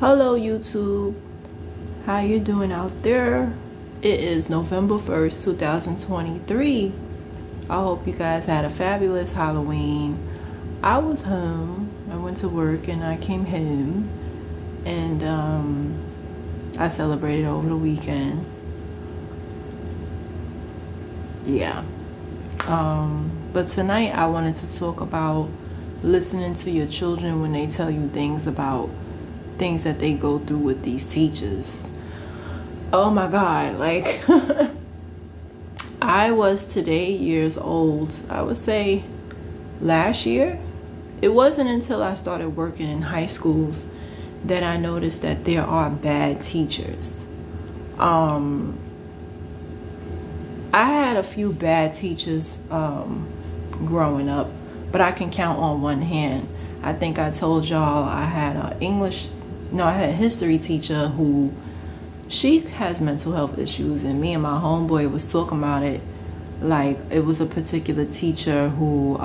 Hello YouTube, how you doing out there? It is November 1st, 2023. I hope you guys had a fabulous Halloween. I was home. I went to work and I came home and I celebrated over the weekend. Yeah. But tonight I wanted to talk about listening to your children when they tell you things about things that they go through with these teachers. Oh my God, like I was today years old, I would say last year. It wasn't until I started working in high schools that I noticed that there are bad teachers. I had a few bad teachers growing up, but I can count on one hand. I think I told y'all I had I had a history teacher who, she has mental health issues, and me and my homeboy was talking about it like it was a particular teacher who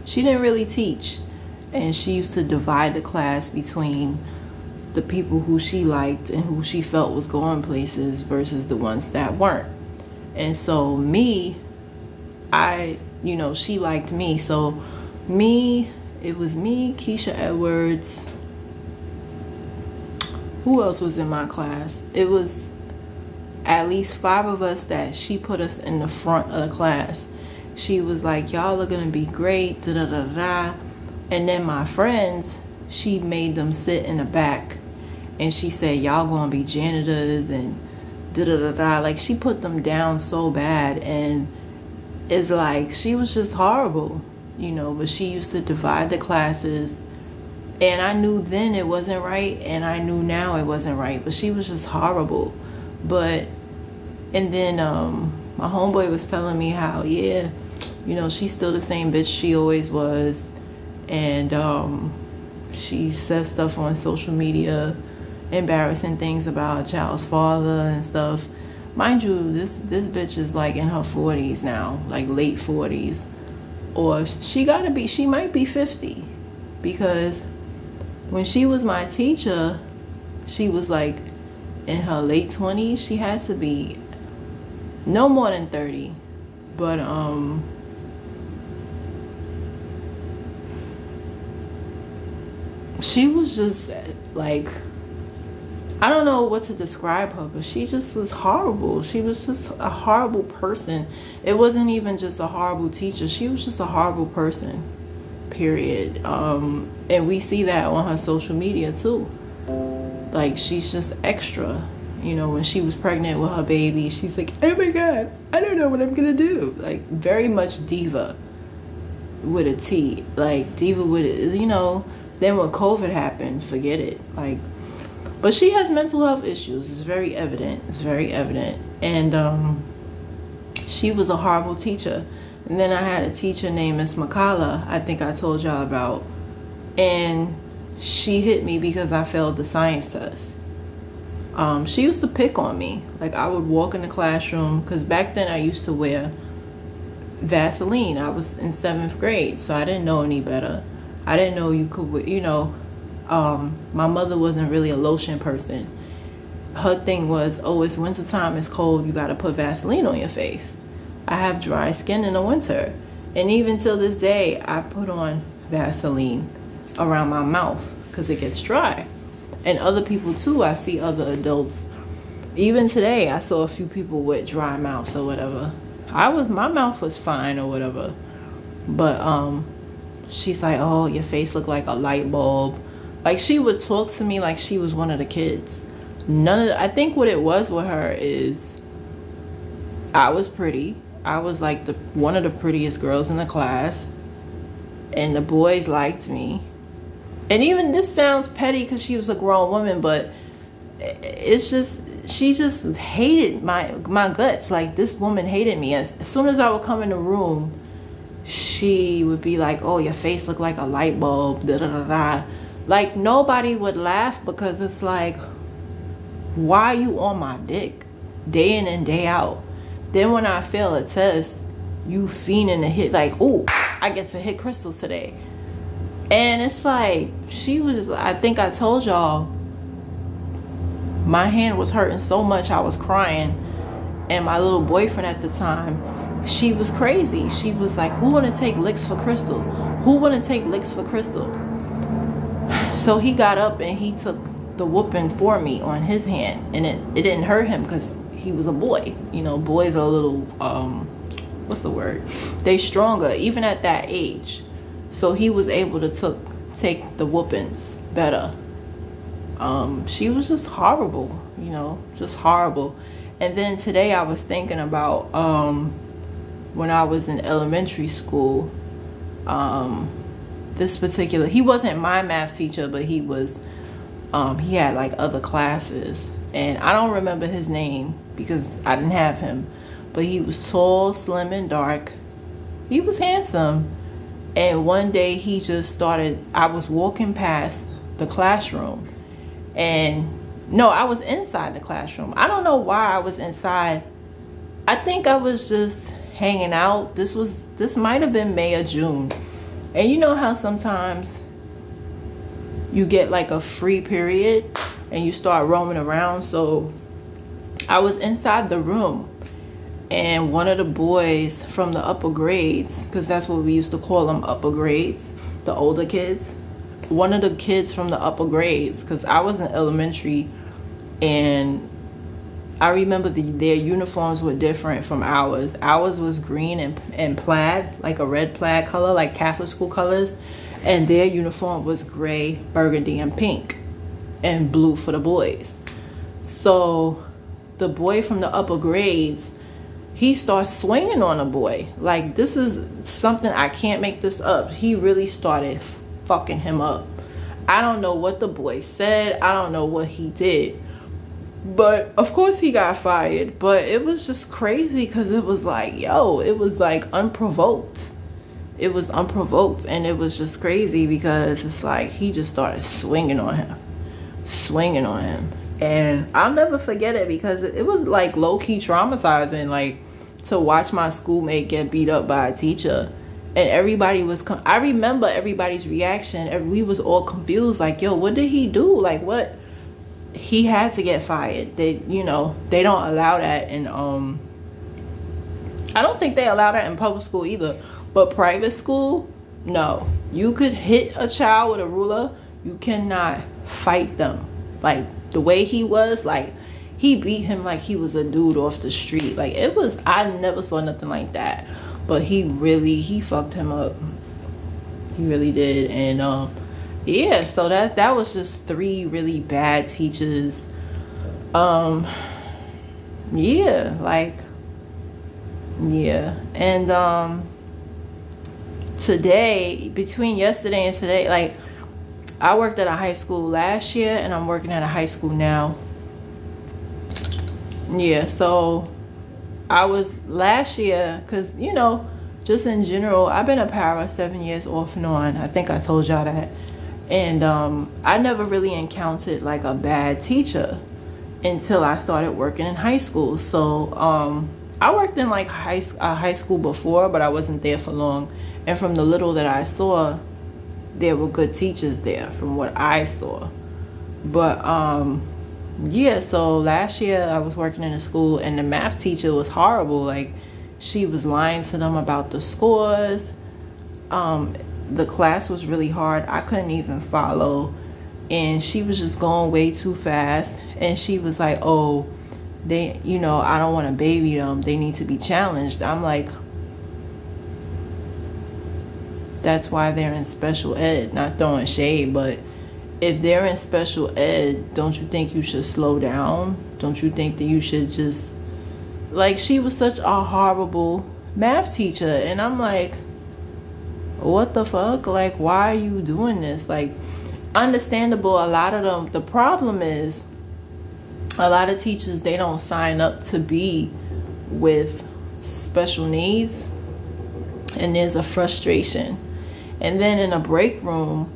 she didn't really teach, and she used to divide the class between the people who she liked and who she felt was going places versus the ones that weren't. And so me, she liked me. So it was me, Keisha Edwards. Who else was in my class? It was at least 5 of us that she put us in the front of the class. She was like, y'all are gonna be great, da da da da. And then my friends, she made them sit in the back, and she said, y'all gonna be janitors and da da da da. Like, she put them down so bad, and it's like she was just horrible, but she used to divide the classes. And I knew then it wasn't right, and I knew now it wasn't right, but she was just horrible. And then my homeboy was telling me how, yeah, she's still the same bitch she always was. And she says stuff on social media, embarrassing things about a child's father and stuff. Mind you, this bitch is like in her 40s now, like late 40s. Or she might be 50, because when she was my teacher, she was like in her late 20s. She had to be no more than 30. But she was just like, I don't know what to describe her, but she just was horrible. She was just a horrible person. It wasn't even just a horrible teacher. She was just a horrible person. Period. And we see that on her social media too. Like, she's just extra. When she was pregnant with her baby, she's like, oh my God, I don't know what I'm gonna do. Like, very much diva with a T. Like, diva with it, Then when COVID happened, forget it. Like, but she has mental health issues. It's very evident. It's very evident. And she was a horrible teacher. And then I had a teacher named Miss Makala, I think I told y'all about. And she hit me because I failed the science test. She used to pick on me. Like, I would walk in the classroom, because back then I used to wear Vaseline. I was in 7th grade, so I didn't know any better. I didn't know you could, my mother wasn't really a lotion person. Her thing was, oh, it's wintertime, it's cold, you gotta put Vaseline on your face. I have dry skin in the winter, and even till this day I put on Vaseline around my mouth because it gets dry. And other people too, I see other adults. Even today I saw a few people with dry mouths or whatever. My mouth was fine or whatever, but she's like, oh, your face looked like a light bulb. Like, she would talk to me like she was one of the kids. I think what it was with her is I was pretty. I was like one of the prettiest girls in the class, and the boys liked me. And even this sounds petty because she was a grown woman, but it's just, she just hated my guts. Like, this woman hated me. As soon as I would come in the room, she would be like, oh, your face looked like a light bulb, da da da da. Like, nobody would laugh, because it's like, why are you on my dick day in and day out? Then when I fail a test, you fiending to hit, like, oh, I get to hit crystals today. And it's like, she was, I think I told y'all, My hand was hurting so much, I was crying. And my little boyfriend at the time, she was crazy. She was like, who want to take licks for Crystal? Who want to take licks for Crystal? So he got up and he took the whooping for me on his hand. And it didn't hurt him because he was a boy. You know, boys are a little, what's the word? They stronger, even at that age. So he was able to take the whoopings better. She was just horrible, you know, just horrible. And then today I was thinking about when I was in elementary school, this particular, he wasn't my math teacher, but he was, he had like other classes. And I don't remember his name because I didn't have him. But he was tall, slim, and dark. He was handsome. And one day he just started, I was walking past the classroom. And no, I was inside the classroom. I don't know why I was inside. I think I was just hanging out. This might have been May or June. And you know how sometimes you get like a free period and you start roaming around. So I was inside the room, and one of the boys from the upper grades, because that's what we used to call them, upper grades, the older kids. One of the kids from the upper grades, because I was in elementary, and I remember their uniforms were different from ours. Ours was green and plaid, like a red plaid color, like Catholic school colors. And their uniform was gray, burgundy, and pink, and blue for the boys. So the boy from the upper grades, he starts swinging on a boy. Like, this is something, I can't make this up. He really started fucking him up. I don't know what the boy said. I don't know what he did. But of course he got fired. But it was just crazy because it was like, yo, it was like unprovoked. It was unprovoked, and it was just crazy because it's like he just started swinging on him. And I'll never forget it because it was like low-key traumatizing, like to watch my schoolmate get beat up by a teacher. And everybody was, I remember everybody's reaction. And we was all confused, like, yo, what did he do? Like, what? He had to get fired. They, you know, they don't allow that in, I don't think they allow that in public school either. But private school, no. You could hit a child with a ruler. You cannot fight them. Like, the way he was, like, he beat him like he was a dude off the street. Like, it was, I never saw nothing like that. But he fucked him up. He really did. And, yeah, so that was just 3 really bad teachers. Yeah, like, yeah. And, today, between yesterday and today, like, I worked at a high school last year and I'm working at a high school now. Yeah, so I was last year, because, you know, just in general, I've been a para 7 years off and on. I think I told y'all that. And I never really encountered like a bad teacher until I started working in high school. So I worked in like high school before, but I wasn't there for long. And from the little that I saw, there were good teachers there from what I saw. But yeah, so last year I was working in a school and the math teacher was horrible. Like, she was lying to them about the scores. The class was really hard. I couldn't even follow. And she was just going way too fast. And she was like, oh, they, you know, I don't want to baby them. They need to be challenged. I'm like, that's why they're in special ed. Not throwing shade, but if they're in special ed, don't you think you should slow down? Don't you think that you should just, like, she was such a horrible math teacher. And I'm like, what the fuck? Like, why are you doing this? Like, understandable, a lot of them, the problem is a lot of teachers, they don't sign up to be with special needs, and there's a frustration. And then in a break room,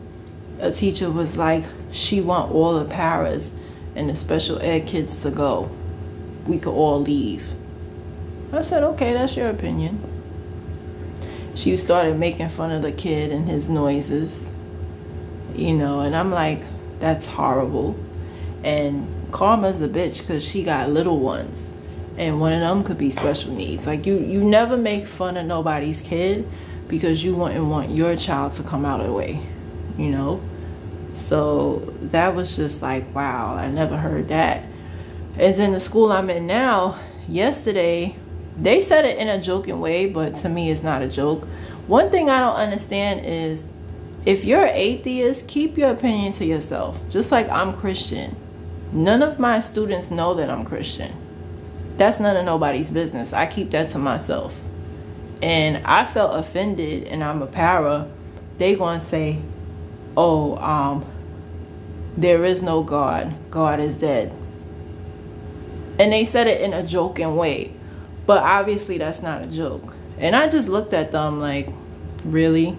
a teacher was like, she want all the paras and the special ed kids to go. We could all leave. I said, okay, that's your opinion. She started making fun of the kid and his noises, you know, and I'm like, that's horrible. And Karma's a bitch because she got little ones, and one of them could be special needs. Like, you never make fun of nobody's kid because you wouldn't want your child to come out of the way, you know? So that was just like, wow, I never heard that. And then the school I'm in now, yesterday, they said it in a joking way, but to me it's not a joke. One thing I don't understand is, if you're atheist, keep your opinion to yourself. Just like I'm Christian. None of my students know that I'm Christian. That's none of nobody's business. I keep that to myself. And I felt offended, and I'm a para. They gonna say, oh, there is no God. God is dead. And they said it in a joking way. But obviously that's not a joke. And I just looked at them like, really?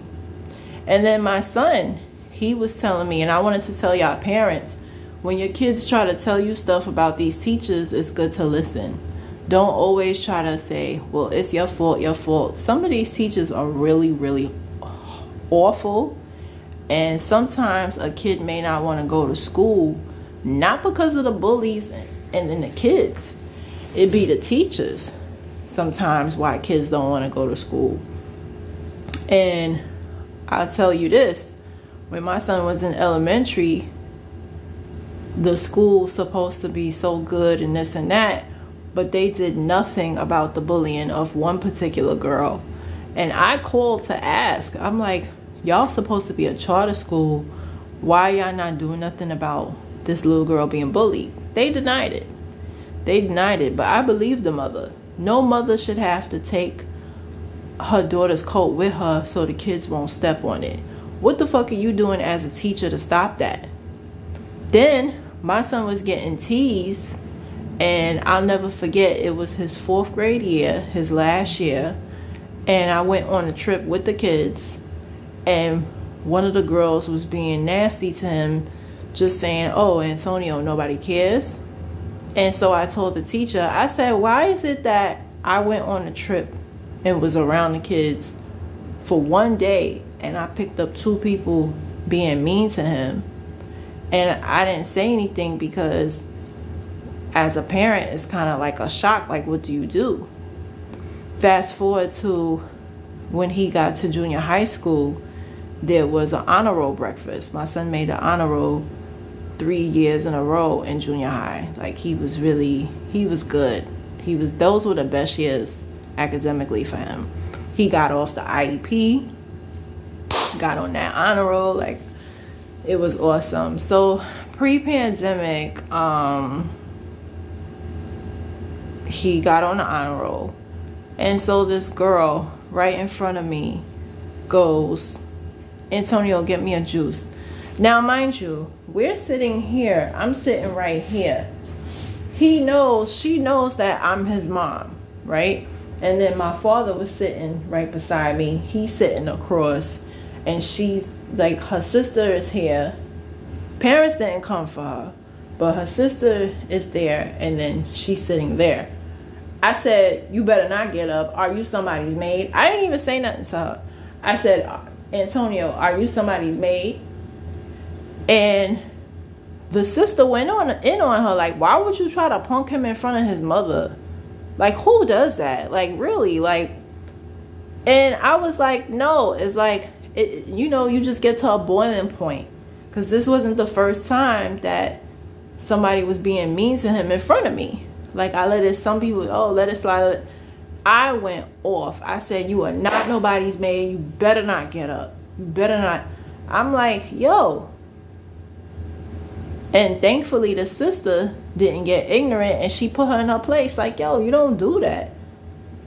And then my son, he was telling me, and I wanted to tell y'all parents, when your kids try to tell you stuff about these teachers, it's good to listen. Don't always try to say, well, it's your fault, your fault. Some of these teachers are really, really awful. And sometimes a kid may not want to go to school, not because of the bullies and then the kids. It be the teachers sometimes why kids don't want to go to school. And I'll tell you this, when my son was in elementary, the school's supposed to be so good and this and that, but they did nothing about the bullying of one particular girl. And I called to ask, I'm like, y'all supposed to be a charter school. Why y'all not doing nothing about this little girl being bullied? They denied it. They denied it, but I believe the mother. No mother should have to take her daughter's coat with her so the kids won't step on it. What the fuck are you doing as a teacher to stop that? Then my son was getting teased, and I'll never forget, it was his 4th grade year, his last year, and I went on a trip with the kids, and one of the girls was being nasty to him, just saying, oh, Antonio, nobody cares. And so I told the teacher, I said, why is it that I went on a trip and was around the kids for one day, and I picked up 2 people being mean to him, and I didn't say anything because as a parent, it's kind of like a shock. Like, what do you do? Fast forward to when he got to junior high school, there was an honor roll breakfast. My son made an honor roll 3 years in a row in junior high. Like, he was good. Those were the best years academically for him. He got off the IEP, got on that honor roll. Like, it was awesome. So pre-pandemic, he got on the honor roll, and so this girl right in front of me goes, Antonio, get me a juice. Now mind you, we're sitting here, I'm sitting right here. She knows that I'm his mom, right? And then my father was sitting right beside me. He's sitting across, and she's like, her sister is here. Parents didn't come for her, but her sister is there, and then she's sitting there. I said, you better not get up. Are you somebody's maid? I didn't even say nothing to her. I said, Antonio, are you somebody's maid? And the sister went in on her, like, why would you try to punk him in front of his mother? Like, who does that? Like, really? Like, and I was like, no, it's like, you just get to a boiling point. Because this wasn't the first time that somebody was being mean to him in front of me. Like, I let it, some people, let it slide. I went off. I said, you are not nobody's maid. You better not get up. You better not. I'm like, yo. And thankfully, the sister didn't get ignorant, and she put her in her place. Like, yo, you don't do that.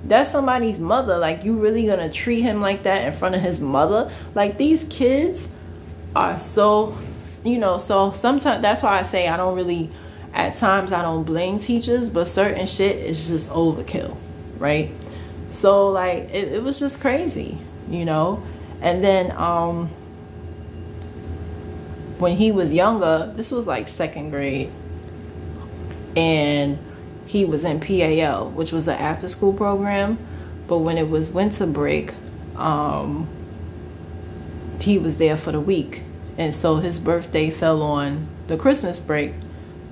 That's somebody's mother. Like, you really gonna treat him like that in front of his mother? Like, these kids are so, so sometimes, that's why I say I don't really, at times I don't blame teachers, but certain shit is just overkill, right? So like, it was just crazy, and then when he was younger, this was like 2nd grade, and he was in PAL, which was an after school program. But when it was winter break, he was there for the week. And so his birthday fell on the Christmas break.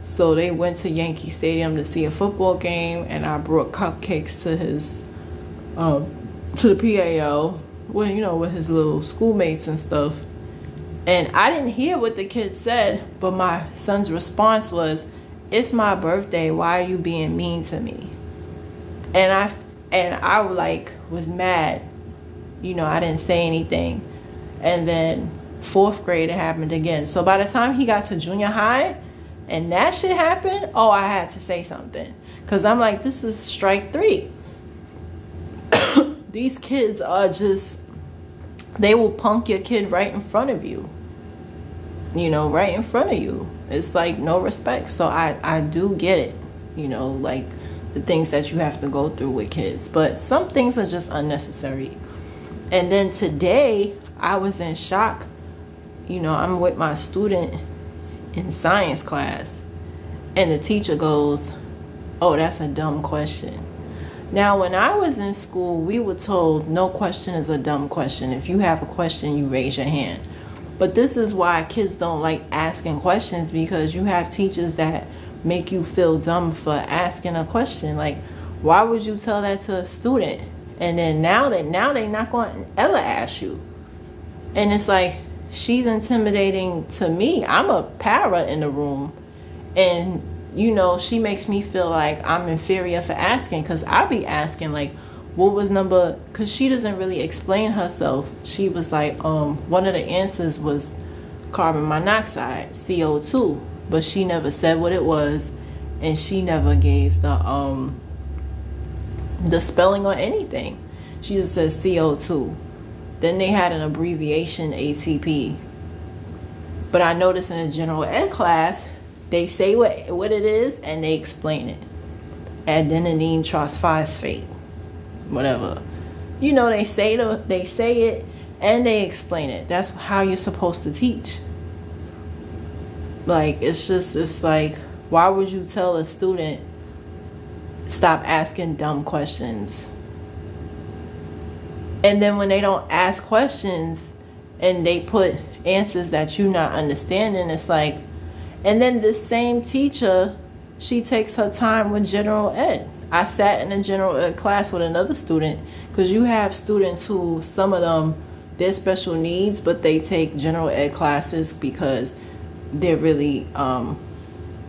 So they went to Yankee Stadium to see a football game, and I brought cupcakes to his to the PAL with, you know, with his little schoolmates and stuff. And I didn't hear what the kids said, but my son's response was, "It's my birthday. Why are you being mean to me?" And I like was mad. You know, I didn't say anything. And then 4th grade, it happened again. So by the time he got to junior high and that shit happened, oh, I had to say something. Because I'm like, this is strike 3. These kids are just, they will punk your kid right in front of you. You know, right in front of you. It's like no respect. So I do get it. You know, like the things that you have to go through with kids. But some things are just unnecessary. And then today, I was in shock. You know, I'm with my student in science class, and the teacher goes, "Oh, that's a dumb question." Now, when I was in school, we were told no question is a dumb question. If you have a question, you raise your hand. But this is why kids don't like asking questions, because you have teachers that make you feel dumb for asking a question. Like, why would you tell that to a student? And then now they're not going to ever ask you. And it's like, she's intimidating to me. I'm a para in the room. And, you know, she makes me feel like I'm inferior for asking. Because I be asking, like, what was number... Because she doesn't really explain herself. She was like, one of the answers was carbon monoxide, CO2. But she never said what it was. And she never gave the spelling or anything. She just said CO2. Then they had an abbreviation, ATP. But I noticed in a general ed class, they say what it is and they explain it. Adenine triphosphate, whatever. You know, they say it and they explain it. That's how you're supposed to teach. Like, it's like, why would you tell a student stop asking dumb questions? And then when they don't ask questions and they put answers that you're not understanding, it's like, and then this same teacher, she takes her time with general ed. I sat in a general ed class with another student, because you have students who, some of them, they're special needs, but they take general ed classes because they're really,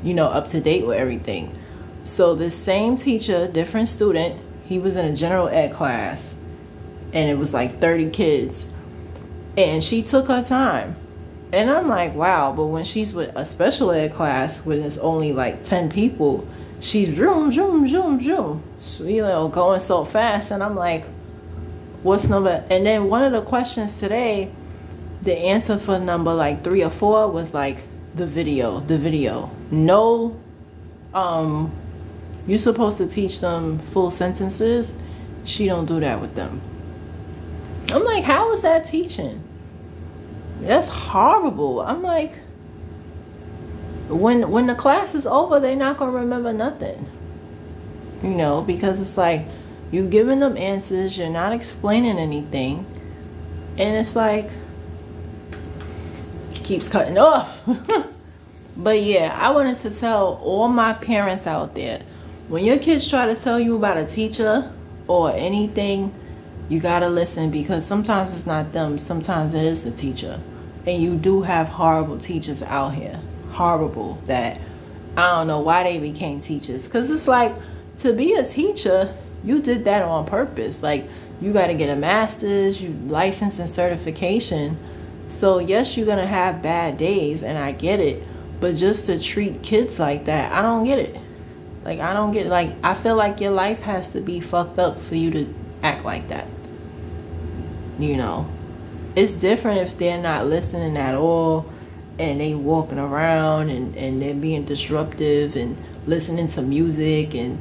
you know, up to date with everything. So this same teacher, different student, he was in a general ed class, and it was like 30 kids, and she took her time. And I'm like, wow. But when she's with a special ed class, when it's only like 10 people, she's zoom, zoom, zoom, zoom, so, you know, going so fast. And I'm like, what's number? And then one of the questions today, the answer for number like 3 or 4 was like the video. No, you're supposed to teach them full sentences. She don't do that with them. I'm like, how is that teaching? That's horrible. I'm like, when the class is over, they're not gonna remember nothing. You know, because it's like, you're giving them answers, you're not explaining anything, and it's like, keeps cutting off. But yeah, I wanted to tell all my parents out there, when your kids try to tell you about a teacher or anything, you gotta listen, because sometimes it's not them, sometimes it is the teacher. And you do have horrible teachers out here. Horrible, that I don't know why they became teachers. Because it's like, to be a teacher, you did that on purpose. Like, you gotta get a master's, you license and certification. So yes, you're gonna have bad days, and I get it. But just to treat kids like that, I don't get it. Like, I don't get it. Like, I feel like your life has to be fucked up for you to act like that. You know, it's different if they're not listening at all, and they walking around and they're being disruptive and listening to music, and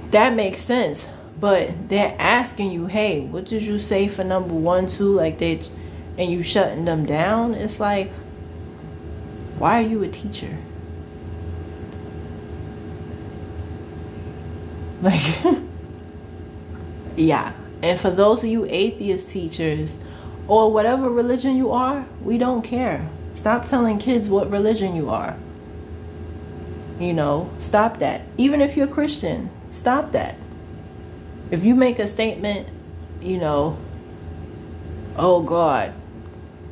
that makes sense. But they're asking you, hey, what did you say for number 1, 2, like and you shutting them down. It's like, why are you a teacher? Like, yeah. And for those of you atheist teachers, or whatever religion you are, we don't care. Stop telling kids what religion you are. You know, stop that. Even if you're Christian, stop that. If you make a statement, you know, oh God,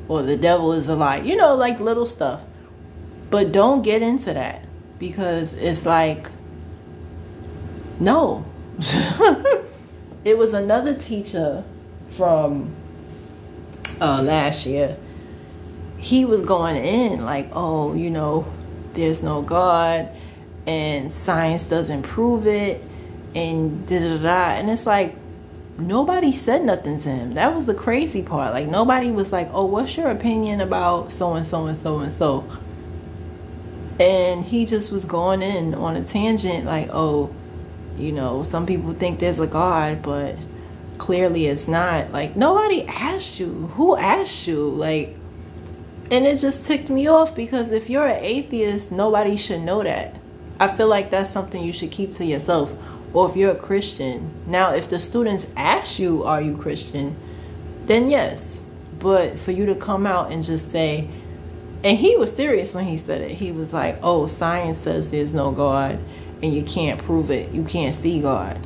or the devil is a lie, you know, like little stuff. But don't get into that, because it's like, no. It was another teacher from last year. He was going in like, oh, you know, there's no God and science doesn't prove it and da-da-da. And it's like, nobody said nothing to him. That was the crazy part. Like, nobody was like, oh, what's your opinion about so-and-so and so-and-so? And he just was going in on a tangent like, oh, you know, some people think there's a God, but clearly it's not. Like, nobody asked you. Who asked you? Like, and it just ticked me off, because if you're an atheist, nobody should know that. I feel like that's something you should keep to yourself. Or if you're a Christian. Now, if the students ask you, are you Christian? Then yes. But for you to come out and just say, and he was serious when he said it. He was like, oh, science says there's no God and you can't prove it. You can't see God.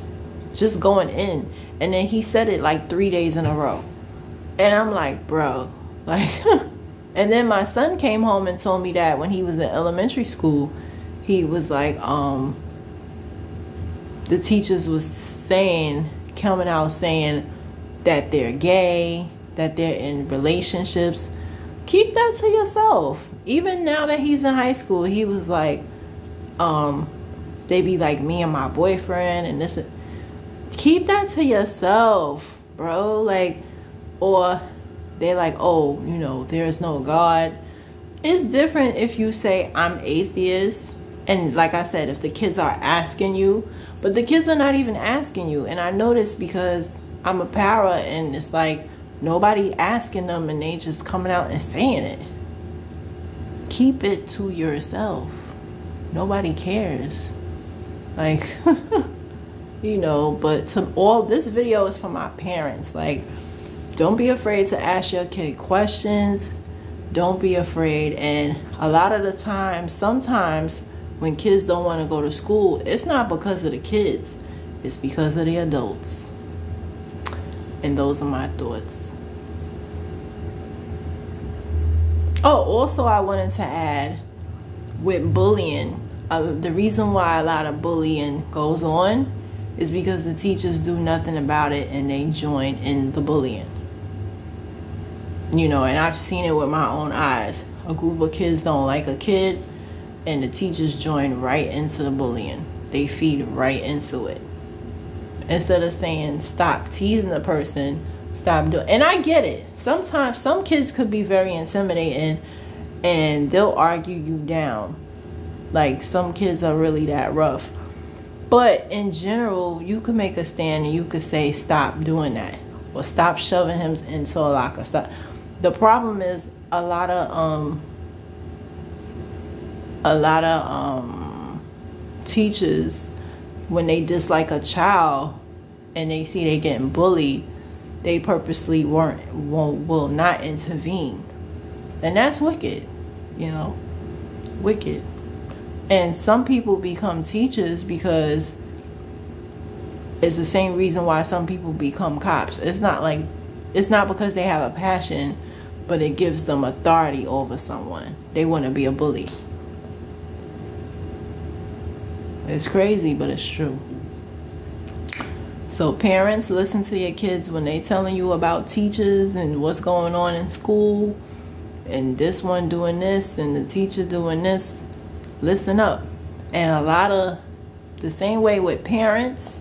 Just going in. And then he said it like 3 days in a row. And I'm like, bro, like, and then my son came home and told me that when he was in elementary school, he was like, the teachers was saying, coming out saying that they're gay, that they're in relationships. Keep that to yourself. Even now that he's in high school, he was like, they be like, me and my boyfriend and this. Keep that to yourself, bro. Like, or they're like, oh, you know, there's no God. It's different if you say I'm atheist. And like I said, if the kids are asking you, but the kids are not even asking you. And I know this because I'm a para, and it's like nobody asking them and they just coming out and saying it. Keep it to yourself. Nobody cares. Like, you know, but to all this video is for my parents. Like, don't be afraid to ask your kid questions. Don't be afraid. And a lot of the time, sometimes when kids don't want to go to school, it's not because of the kids. It's because of the adults. And those are my thoughts. Oh, also I wanted to add, with bullying, the reason why a lot of bullying goes on is because the teachers do nothing about it and they join in the bullying. You know, and I've seen it with my own eyes. A group of kids don't like a kid, and the teachers join right into the bullying. They feed right into it. Instead of saying, stop teasing the person, stop doing. And I get it. Sometimes some kids could be very intimidating and they'll argue you down. Like, some kids are really that rough. But in general, you could make a stand and you could say, stop doing that. Or stop shoving him into a locker. Stop. The problem is a lot of teachers, when they dislike a child and they see they getting bullied, they purposely will not intervene. And that's wicked, you know, wicked. And some people become teachers because it's the same reason why some people become cops. It's not because they have a passion, but it gives them authority over someone. They want to be a bully. It's crazy, but it's true. So parents, listen to your kids when they telling you about teachers and what's going on in school, and this one doing this and the teacher doing this. Listen up. And a lot of the same way with parents,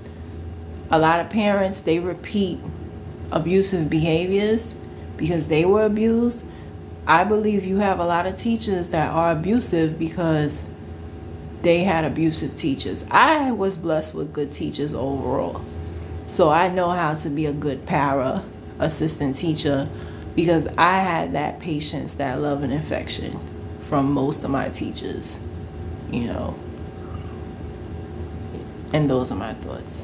a lot of parents, they repeat abusive behaviors because they were abused. I believe you have a lot of teachers that are abusive because they had abusive teachers. I was blessed with good teachers overall. So I know how to be a good para assistant teacher because I had that patience, that love and affection from most of my teachers, you know. And those are my thoughts.